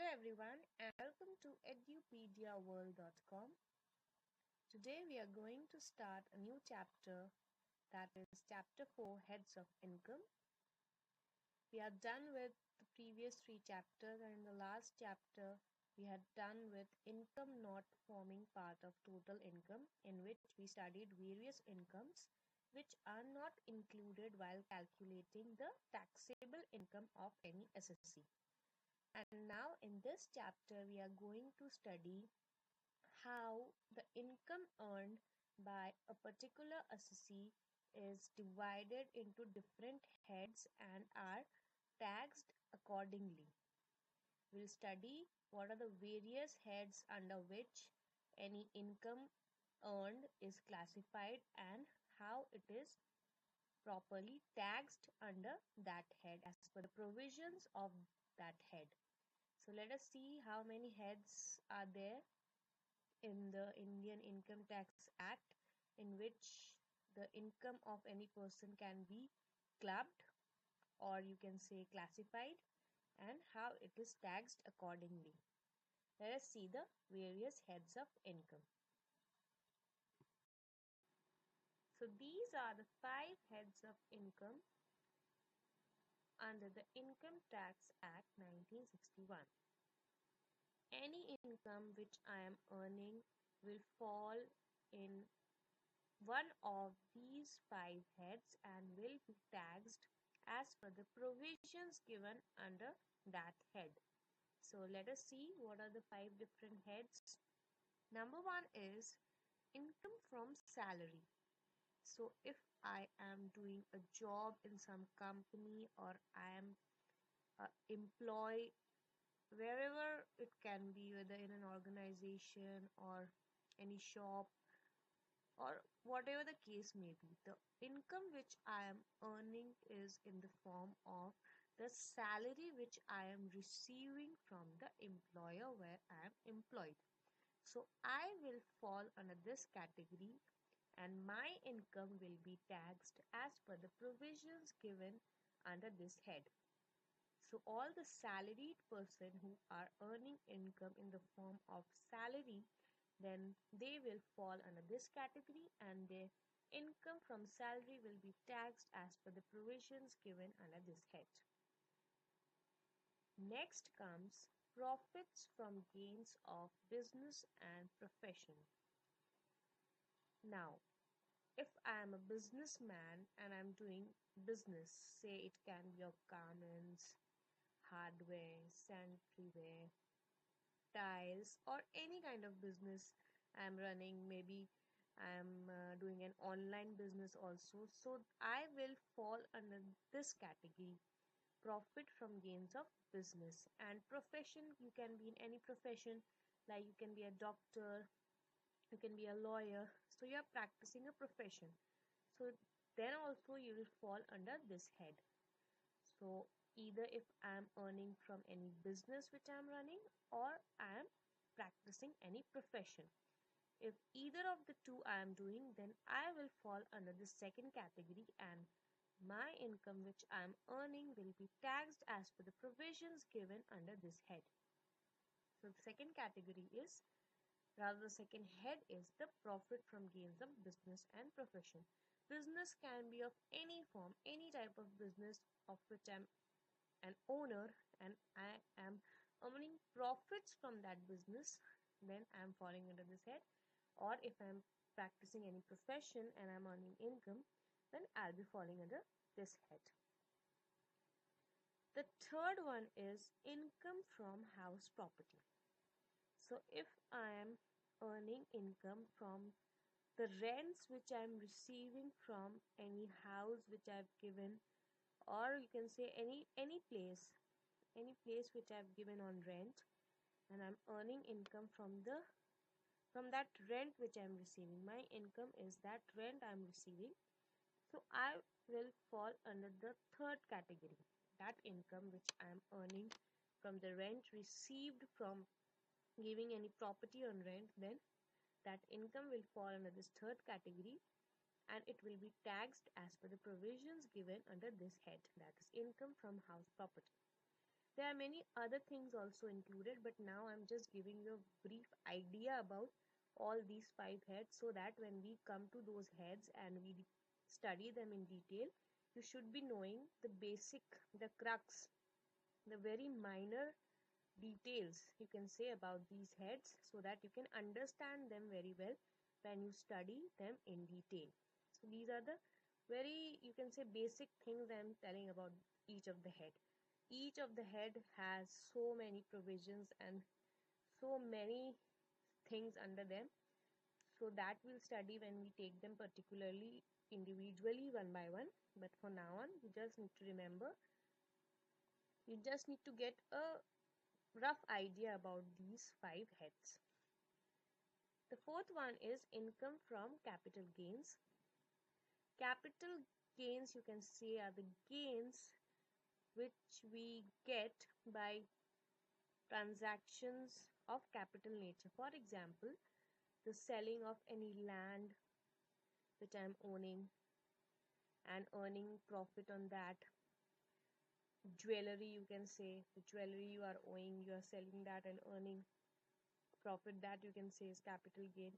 everyone and welcome to edupediaworld.com. Today we are going to start a new chapter, that is chapter 4, Heads of Income. We are done with the previous 3 chapters, and in the last chapter we had done with income not forming part of total income, in which we studied various incomes which are not included while calculating the taxable income of any assessee. And now in this chapter we are going to study how the income earned by a particular assessee is divided into different heads and are taxed accordingly. We'll study what are the various heads under which any income earned is classified and how it is properly taxed under that head as per the provisions of that head. So let us see how many heads are there in the Indian Income Tax Act, in which the income of any person can be clubbed, or you can say classified, and how it is taxed accordingly. Let us see the various heads of income. So these are the 5 heads of income under the Income Tax Act 1961. Any income which I am earning will fall in one of these 5 heads and will be taxed as per the provisions given under that head. So let us see what are the 5 different heads. Number 1 is income from salary. So if I am doing a job in some company, or I am employed wherever it can be, whether in an organization or any shop or whatever the case may be, the income which I am earning is in the form of the salary which I am receiving from the employer where I am employed. So I will fall under this category and my income will be taxed as per the provisions given under this head. So all the salaried person who are earning income in the form of salary, then they will fall under this category and their income from salary will be taxed as per the provisions given under this head. Next comes profits from gains of business and profession. Now, if I am a businessman and I am doing business, say it can be of garments, hardware, sanitaryware, tiles, or any kind of business I am running, maybe I am doing an online business also, so I will fall under this category, profit from gains of business. And profession, you can be in any profession, like you can be a doctor, you can be a lawyer, so you are practicing a profession, so then also you will fall under this head. So either if I am earning from any business which I am running, or I am practicing any profession, if either of the two I am doing, then I will fall under the second category and my income which I am earning will be taxed as per the provisions given under this head. So the second category is, rather the second head is the profit from gains of business and profession. Business can be of any form, any type of business of which I am an owner and I am earning profits from that business, then I am falling under this head. Or if I am practicing any profession and I am earning income, then I'll be falling under this head. The third one is income from house property. So if I am earning income from the rents which I am receiving from any house which I have given, or you can say any place which I have given on rent, and I am earning income from that rent which I am receiving. My income is that rent I am receiving, so I will fall under the third category, that income which I am earning from the rent received from giving any property on rent, then that income will fall under this third category and it will be taxed as per the provisions given under this head, that is income from house property. There are many other things also included, but now I'm just giving you a brief idea about all these 5 heads, so that when we come to those heads and we study them in detail, you should be knowing the basic, the crux, the very minor details you can say about these heads, so that you can understand them very well when you study them in detail. So these are the very, you can say, basic things I'm telling about each of the head. Each of the head has so many provisions and so many things under them, so that we'll study when we take them particularly individually one by one. But for now on, you just need to remember, you just need to get a rough idea about these 5 heads. The fourth one is income from capital gains. Capital gains, you can say, are the gains which we get by transactions of capital nature. For example, the selling of any land which I am owning and earning profit on that. Jewelry, you can say, the jewelry you are owing, you are selling that and earning profit, that you can say is capital gain.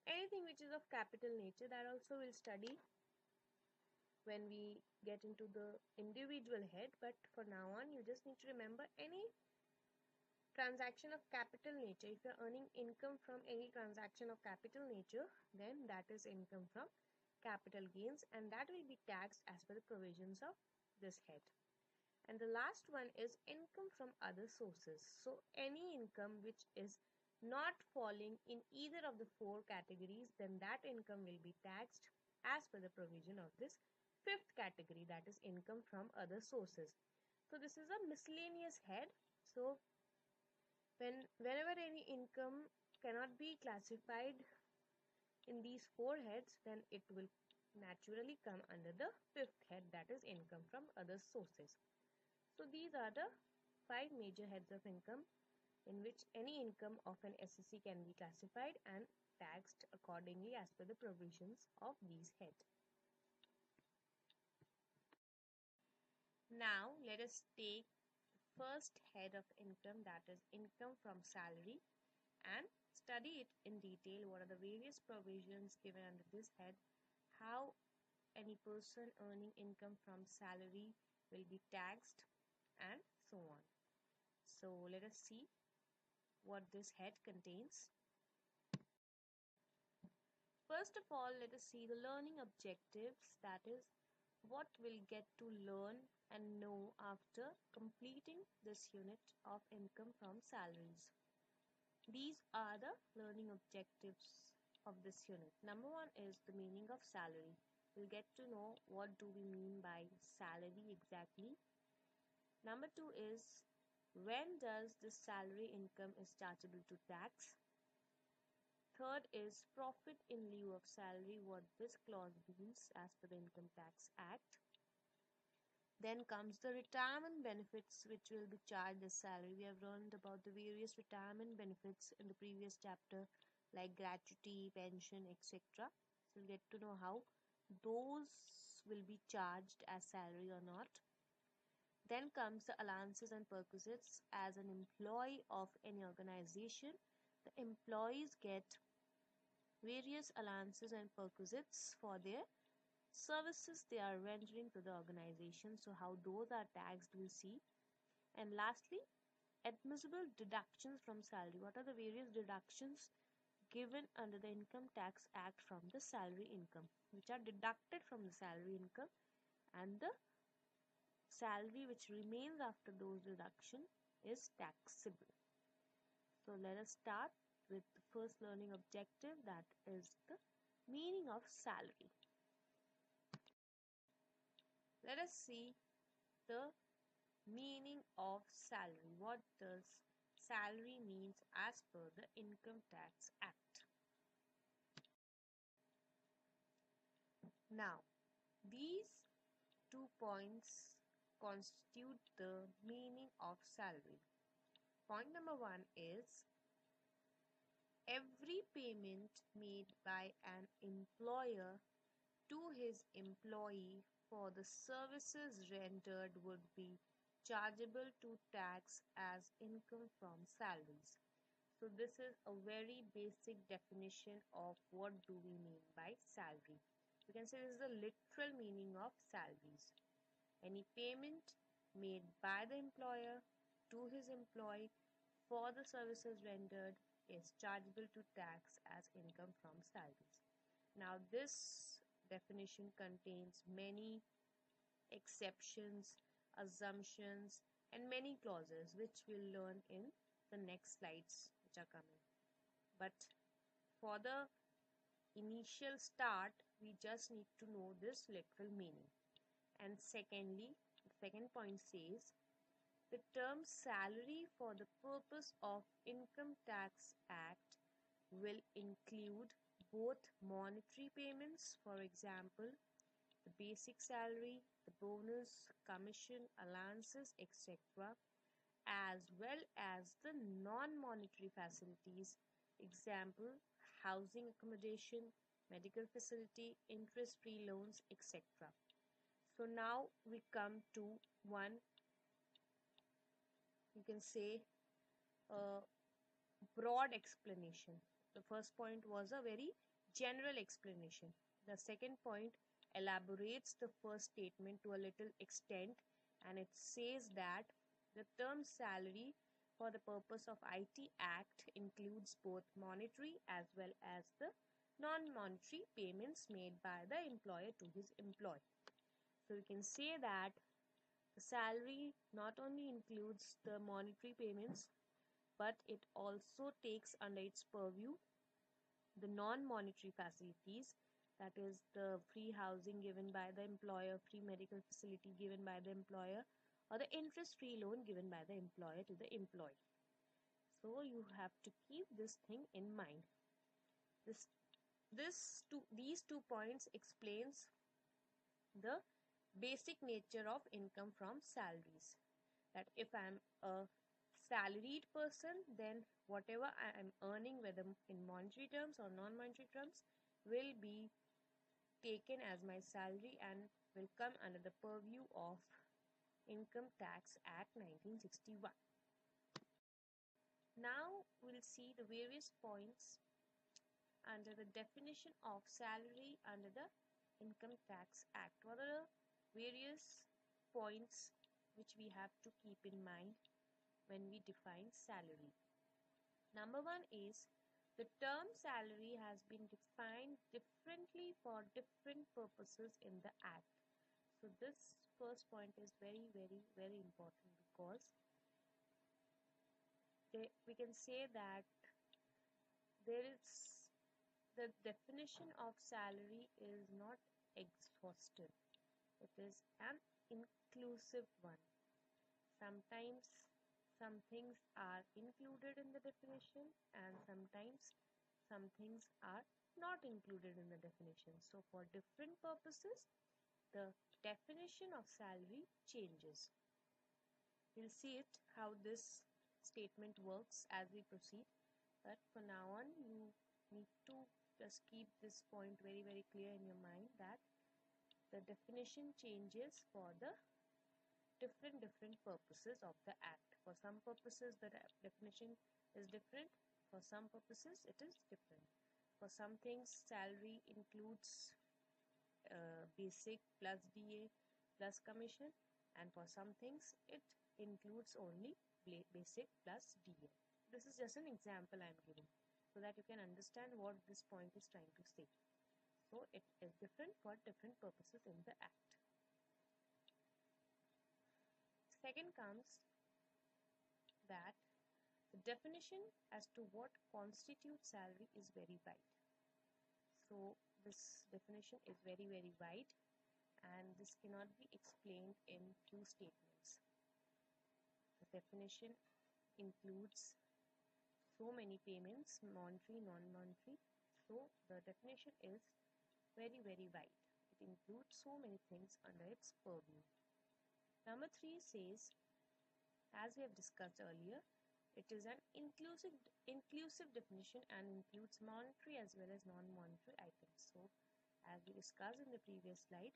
Anything which is of capital nature, that also we'll study when we get into the individual head. But for now on, you just need to remember any transaction of capital nature. If you're earning income from any transaction of capital nature, then that is income from capital gains, and that will be taxed as per the provisions of this head. And the last one is income from other sources. So any income which is not falling in either of the 4 categories, then that income will be taxed as per the provision of this 5th category, that is income from other sources. So this is a miscellaneous head. So whenever any income cannot be classified in these 4 heads, then it will naturally come under the 5th head, that is income from other sources. So these are the 5 major heads of income in which any income of an SEC can be classified and taxed accordingly as per the provisions of these heads. Now let us take the first head of income, that is income from salary, and study it in detail. What are the various provisions given under this head, how any person earning income from salary will be taxed, and so on. So let us see what this head contains. First of all, let us see the learning objectives, that is what we'll get to learn and know after completing this unit of income from salaries. These are the learning objectives of this unit. Number 1 is the meaning of salary. We'll get to know what do we mean by salary exactly. Number 2 is when does this salary income is chargeable to tax. Third is profit in lieu of salary, what this clause means as per the Income Tax Act. Then comes the retirement benefits which will be charged as salary. We have learned about the various retirement benefits in the previous chapter, like gratuity, pension, etc. So we'll get to know how those will be charged as salary or not. Then comes the allowances and perquisites. As an employee of any organization, the employees get various allowances and perquisites for their services they are rendering to the organization. So how those are taxed, we'll see. And lastly, admissible deductions from salary. What are the various deductions given under the Income Tax Act from the salary income, which are deducted from the salary income, and the salary which remains after those deductions is taxable. So let us start with the first learning objective, that is the meaning of salary. Let us see the meaning of salary. What does salary means as per the Income Tax Act? Now, these 2 points constitute the meaning of salary. Point number 1 is every payment made by an employer to his employee for the services rendered would be chargeable to tax as income from salaries. So this is a very basic definition of what do we mean by salary. You can say this is the literal meaning of salaries. Any payment made by the employer to his employee for the services rendered is chargeable to tax as income from salaries. Now this definition contains many exceptions, assumptions, and many clauses which we'll learn in the next slides which are coming. But for the initial start, we just need to know this literal meaning. And secondly, the second point says the term salary for the purpose of Income Tax Act will include both monetary payments, for example, the basic salary, the bonus, commission, allowances, etc., as well as the non-monetary facilities, example, housing accommodation, medical facility, interest-free loans, etc. So now we come to one, you can say, broad explanation. The first point was a very general explanation. The second point elaborates the first statement to a little extent, and it says that the term salary for the purpose of IT Act includes both monetary as well as the non-monetary payments made by the employer to his employee. So we can say that the salary not only includes the monetary payments, but it also takes under its purview the non-monetary facilities, that is the free housing given by the employer, free medical facility given by the employer, or the interest-free loan given by the employer to the employee. So you have to keep this thing in mind. These two points explains the basic nature of income from salaries. That if I am a salaried person, then whatever I am earning, whether in monetary terms or non-monetary terms, will be taken as my salary and will come under the purview of Income Tax Act 1961. Now we'll see the various points under the definition of salary under the Income Tax Act. What are the various points which we have to keep in mind when we define salary? Number one is the term salary has been defined differently for different purposes in the Act. So this first point is very, very, very important, because we can say that there is the definition of salary is not exhaustive. It is an inclusive one. Sometimes some things are included in the definition, and sometimes some things are not included in the definition. So for different purposes, the definition of salary changes. We'll see it how this statement works as we proceed. But for now on, you need to just keep this point very, very clear in your mind, that the definition changes for the different purposes of the Act. For some purposes, the definition is different. For some purposes, it is different. For some things, salary includes basic plus DA plus commission, and for some things, it includes only basic plus DA. This is just an example I am giving so that you can understand what this point is trying to say. So it is different for different purposes in the Act. Second comes that the definition as to what constitutes salary is very wide. So this definition is very, very wide, and this cannot be explained in few statements. The definition includes so many payments, monetary, non-monetary. So the definition is very, very wide. It includes so many things under its purview. Number 3 says, as we have discussed earlier, it is an inclusive definition and includes monetary as well as non-monetary items. So as we discussed in the previous slide,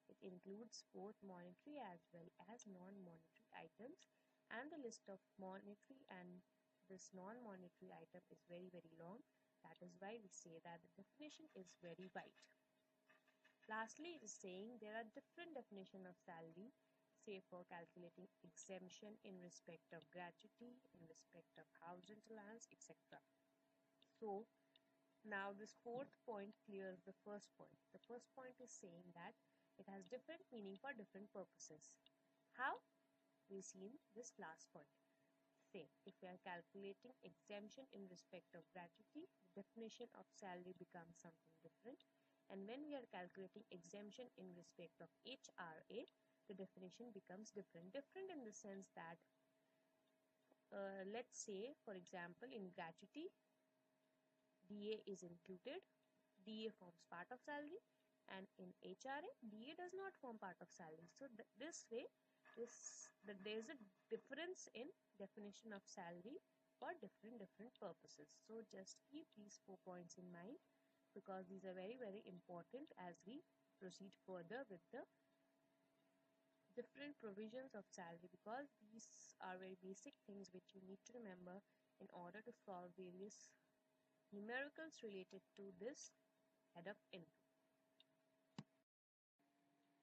It includes both monetary as well as non-monetary items, and the list of monetary and this non-monetary item is very, very long. That is why we say that the definition is very wide. Lastly, it is saying there are different definitions of salary, say for calculating exemption in respect of gratuity, in respect of house rent allowance, etc. So now this fourth point clears the first point. The first point is saying that it has different meaning for different purposes. How? We see in this last point. Say, if we are calculating exemption in respect of gratuity, the definition of salary becomes something different. And when we are calculating exemption in respect of HRA, the definition becomes different. Different in the sense that, let's say, for example, in gratuity, DA is included, DA forms part of salary, and in HRA, DA does not form part of salary. So this way, there is a difference in definition of salary for different purposes. So just keep these 4 points in mind, because these are very, very important as we proceed further with the different provisions of salary, because these are very basic things which you need to remember in order to solve various numericals related to this head of income.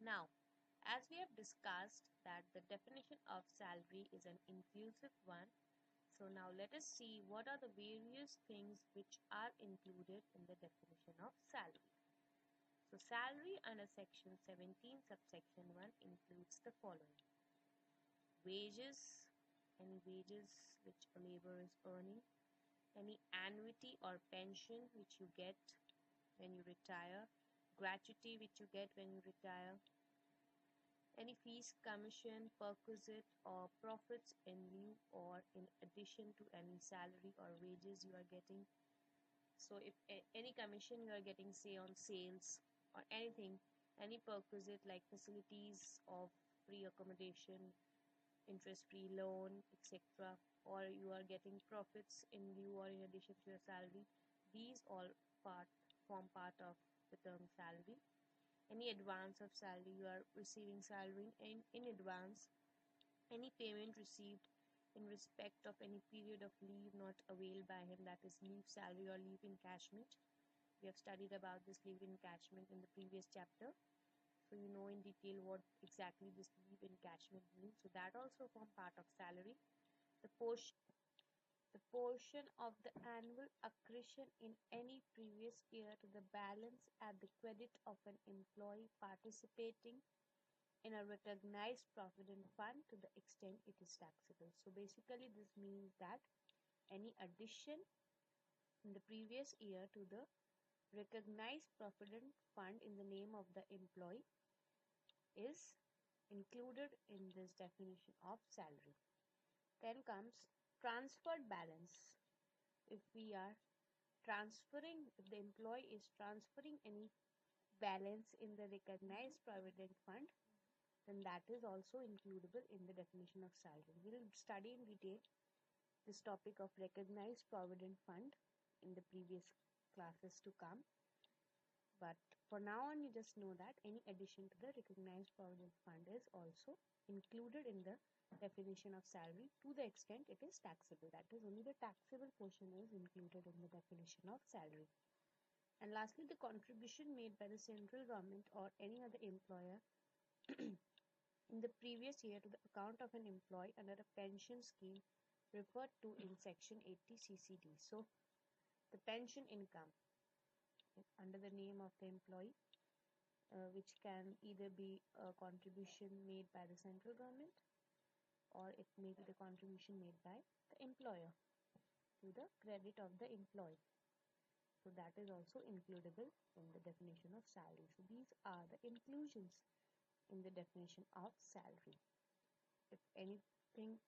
Now, as we have discussed that the definition of salary is an inclusive one, so now let us see what are the various things which are included in the definition of salary. So salary under section 17 subsection 1 includes the following: wages, any wages which a laborer is earning, any annuity or pension which you get when you retire, gratuity which you get when you retire, any fees, commission, perquisite or profits in lieu or in addition to any salary or wages you are getting. So if any commission you are getting, say on sales or anything, any perquisite like facilities of free accommodation, interest-free loan, etc., or you are getting profits in lieu or in addition to your salary, these all form part of the term salary. Any advance of salary, you are receiving salary in advance. Any payment received in respect of any period of leave not availed by him, that is leave salary or leave encashment. We have studied about this leave encashment in the previous chapter, so you know in detail what exactly this leave encashment means. So that also form part of salary. The portion of the annual accretion in any previous year to the balance at the credit of an employee participating in a recognized provident fund to the extent it is taxable. So basically this means that any addition in the previous year to the recognized provident fund in the name of the employee is included in this definition of salary. Then comes transferred balance. If the employee is transferring any balance in the recognized provident fund, then that is also includable in the definition of salary. We will study in detail this topic of recognized provident fund in the previous classes to come. But for now on, you just know that any addition to the recognized provident fund is also included in the definition of salary to the extent it is taxable. That is, only the taxable portion is included in the definition of salary. And lastly, the contribution made by the central government or any other employer in the previous year to the account of an employee under a pension scheme referred to in section 80 CCD. So the pension income under the name of the employee, which can either be a contribution made by the central government, or it may be the contribution made by the employer to the credit of the employee. So that is also includable in the definition of salary. So these are the inclusions in the definition of salary. If anything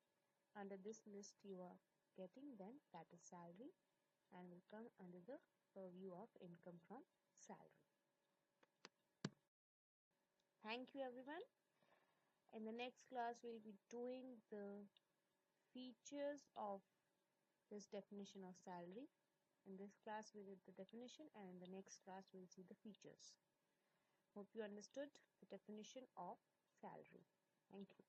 under this list you are getting, then that is salary and will come under the purview of income from salary. Thank you everyone. In the next class we will be doing the features of this definition of salary. In this class we did the definition, and in the next class we will see the features. Hope you understood the definition of salary. Thank you.